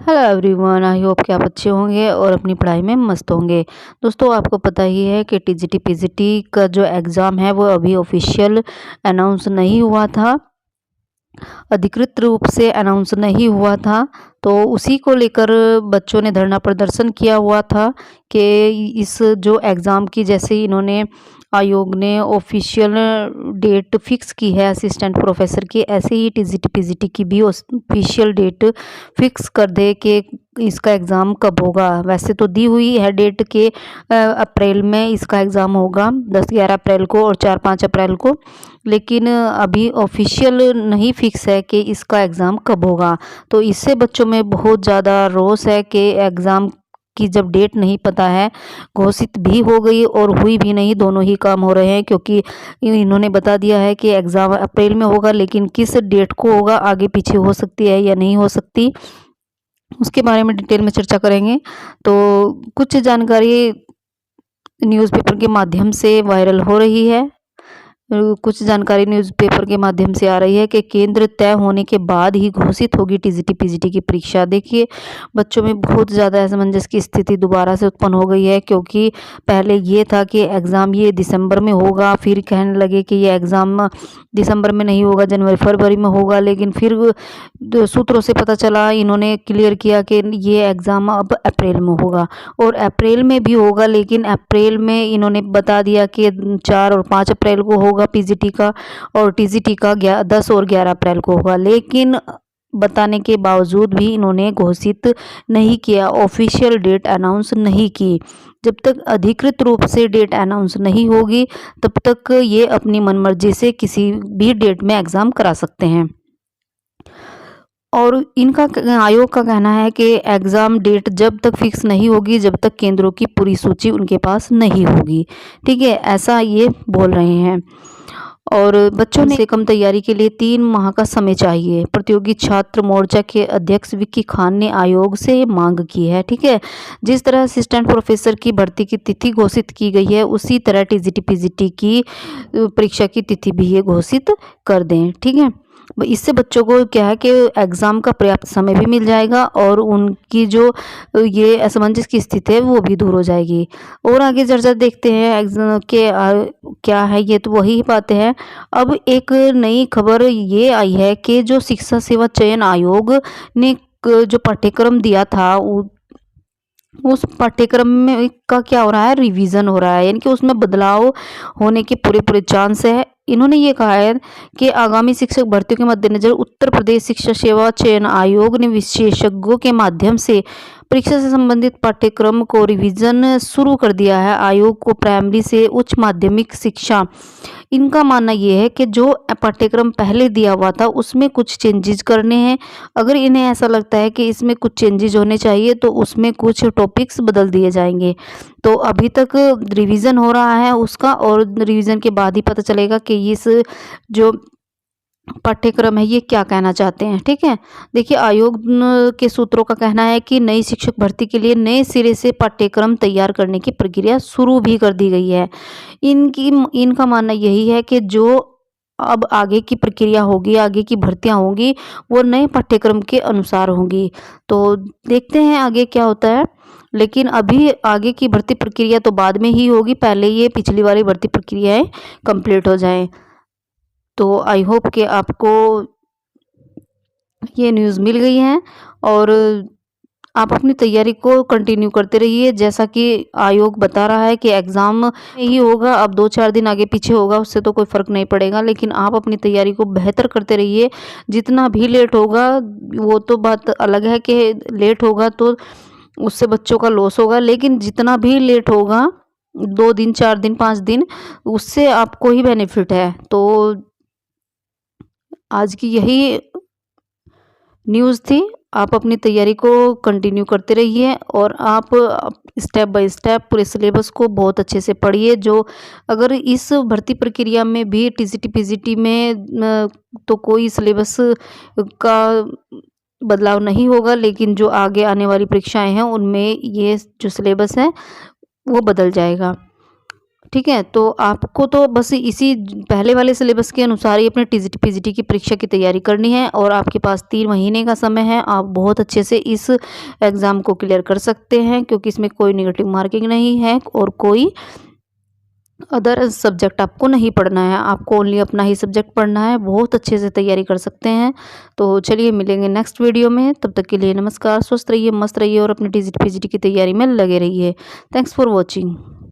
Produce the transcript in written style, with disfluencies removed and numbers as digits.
Hello everyone, I hope कि आप अच्छे होंगे और अपनी पढ़ाई में मस्त होंगे। दोस्तों, आपको पता ही है कि टीजीटी पीजीटी का जो एग्ज़ाम है वो अभी ऑफिशियल अनाउंस नहीं हुआ था, अधिकृत रूप से अनाउंस नहीं हुआ था। तो उसी को लेकर बच्चों ने धरना प्रदर्शन किया हुआ था कि इस जो एग्ज़ाम की जैसे इन्होंने आयोग ने ऑफिशियल डेट फिक्स की है असिस्टेंट प्रोफेसर की, ऐसे ही टीजीटी पीजीटी की भी ऑफिशियल डेट फिक्स कर दे कि इसका एग्ज़ाम कब होगा। वैसे तो दी हुई है डेट के अप्रैल में इसका एग्ज़ाम होगा, 10-11 अप्रैल को और 4-5 अप्रैल को, लेकिन अभी ऑफिशियल नहीं फिक्स है कि इसका एग्ज़ाम कब होगा। तो इससे बच्चों में बहुत ज़्यादा रोष है कि एग्ज़ाम की जब डेट नहीं पता है, घोषित भी हो गई और हुई भी नहीं, दोनों ही काम हो रहे हैं, क्योंकि इन्होंने बता दिया है कि एग्ज़ाम अप्रैल में होगा, लेकिन किस डेट को होगा आगे पीछे हो सकती है या नहीं हो सकती, उसके बारे में डिटेल में चर्चा करेंगे। तो कुछ जानकारी न्यूज़पेपर के माध्यम से वायरल हो रही है। कुछ जानकारी न्यूज़पेपर के माध्यम से आ रही है कि केंद्र तय होने के बाद ही घोषित होगी टीजीटी पीजीटी की परीक्षा। देखिए, बच्चों में बहुत ज़्यादा असमंजस की स्थिति दोबारा से उत्पन्न हो गई है, क्योंकि पहले ये था कि एग्ज़ाम ये दिसंबर में होगा, फिर कहने लगे कि ये एग्ज़ाम दिसंबर में नहीं होगा, जनवरी फरवरी में होगा, लेकिन फिर सूत्रों से पता चला, इन्होंने क्लियर किया कि ये एग्ज़ाम अब अप्रैल में होगा और अप्रैल में भी होगा, लेकिन अप्रैल में इन्होंने बता दिया कि 4 और 5 अप्रैल को होगा पीजीटी का, और टीजीटी का 10 और 11 अप्रैल को होगा। लेकिन बताने के बावजूद भी इन्होंने घोषित नहीं किया, ऑफिशियल डेट अनाउंस नहीं की। जब तक अधिकृत रूप से डेट अनाउंस नहीं होगी, तब तक ये अपनी मनमर्जी से किसी भी डेट में एग्ज़ाम करा सकते हैं। और इनका आयोग का कहना है कि एग्ज़ाम डेट जब तक फिक्स नहीं होगी, जब तक केंद्रों की पूरी सूची उनके पास नहीं होगी। ठीक है, ऐसा ये बोल रहे हैं। और बच्चों ने कम तैयारी के लिए 3 माह का समय चाहिए, प्रतियोगी छात्र मोर्चा के अध्यक्ष विक्की खान ने आयोग से मांग की है। ठीक है, जिस तरह असिस्टेंट प्रोफेसर की भर्ती की तिथि घोषित की गई है, उसी तरह टीजीटी पीजीटी की परीक्षा की तिथि भी ये घोषित कर दें। ठीक है, इससे बच्चों को क्या है कि एग्ज़ाम का पर्याप्त समय भी मिल जाएगा और उनकी जो ये असमंजस की स्थिति है वो भी दूर हो जाएगी। और आगे चर्चा देखते हैं एग्ज़ाम के क्या है, ये तो वही बातें हैं। अब एक नई खबर ये आई है कि जो शिक्षा सेवा चयन आयोग ने जो पाठ्यक्रम दिया था, उस पाठ्यक्रम में का क्या हो रहा है, रिवीजन हो रहा है, यानी कि उसमें बदलाव होने के पूरे पूरे चांस है। इन्होंने ये कहा है कि आगामी शिक्षक भर्तियों के मद्देनजर उत्तर प्रदेश शिक्षा सेवा चयन आयोग ने विशेषज्ञों के माध्यम से परीक्षा से संबंधित पाठ्यक्रम को रिवीजन शुरू कर दिया है। आयोग को प्राइमरी से उच्च माध्यमिक शिक्षा, इनका मानना ये है कि जो पाठ्यक्रम पहले दिया हुआ था उसमें कुछ चेंजेस करने हैं। अगर इन्हें ऐसा लगता है कि इसमें कुछ चेंजेस होने चाहिए, तो उसमें कुछ टॉपिक्स बदल दिए जाएंगे। तो अभी तक रिवीजन हो रहा है उसका, और रिवीजन के बाद ही पता चलेगा कि इस जो पाठ्यक्रम है ये क्या कहना चाहते हैं। ठीक है, देखिए, आयोग के सूत्रों का कहना है कि नई शिक्षक भर्ती के लिए नए सिरे से पाठ्यक्रम तैयार करने की प्रक्रिया शुरू भी कर दी गई है। इनका मानना यही है कि जो अब आगे की प्रक्रिया होगी, आगे की भर्तियां होंगी, वो नए पाठ्यक्रम के अनुसार होंगी। तो देखते हैं आगे क्या होता है, लेकिन अभी आगे की भर्ती प्रक्रिया तो बाद में ही होगी, पहले ये पिछली वाली भर्ती प्रक्रियाएं कंप्लीट हो जाएं। तो आई होप कि आपको ये न्यूज़ मिल गई है और आप अपनी तैयारी को कंटिन्यू करते रहिए। जैसा कि आयोग बता रहा है कि एग्ज़ाम ही होगा, अब 2-4 दिन आगे पीछे होगा, उससे तो कोई फ़र्क नहीं पड़ेगा, लेकिन आप अपनी तैयारी को बेहतर करते रहिए। जितना भी लेट होगा, वो तो बात अलग है कि लेट होगा तो उससे बच्चों का लॉस होगा, लेकिन जितना भी लेट होगा, 2 दिन, 4 दिन, 5 दिन, उससे आपको ही बेनिफिट है। तो आज की यही न्यूज़ थी। आप अपनी तैयारी को कंटिन्यू करते रहिए और आप स्टेप बाय स्टेप पूरे सिलेबस को बहुत अच्छे से पढ़िए। जो अगर इस भर्ती प्रक्रिया में भी टीजीटी पीजीटी में तो कोई सिलेबस का बदलाव नहीं होगा, लेकिन जो आगे आने वाली परीक्षाएं हैं उनमें ये जो सिलेबस है वो बदल जाएगा। ठीक है? तो आपको तो बस इसी पहले वाले सिलेबस के अनुसार ही अपने टीजीटी पीजीटी की परीक्षा की तैयारी करनी है और आपके पास 3 महीने का समय है। आप बहुत अच्छे से इस एग्ज़ाम को क्लियर कर सकते हैं, क्योंकि इसमें कोई नेगेटिव मार्किंग नहीं है और कोई अदर सब्जेक्ट आपको नहीं पढ़ना है। आपको ओनली अपना ही सब्जेक्ट पढ़ना है। बहुत अच्छे से तैयारी कर सकते हैं। तो चलिए मिलेंगे नेक्स्ट वीडियो में। तब तक के लिए नमस्कार। स्वस्थ रहिए, मस्त रहिए और अपनी टीजीटी पीजीटी की तैयारी में लगे रहिए। Thanks for watching.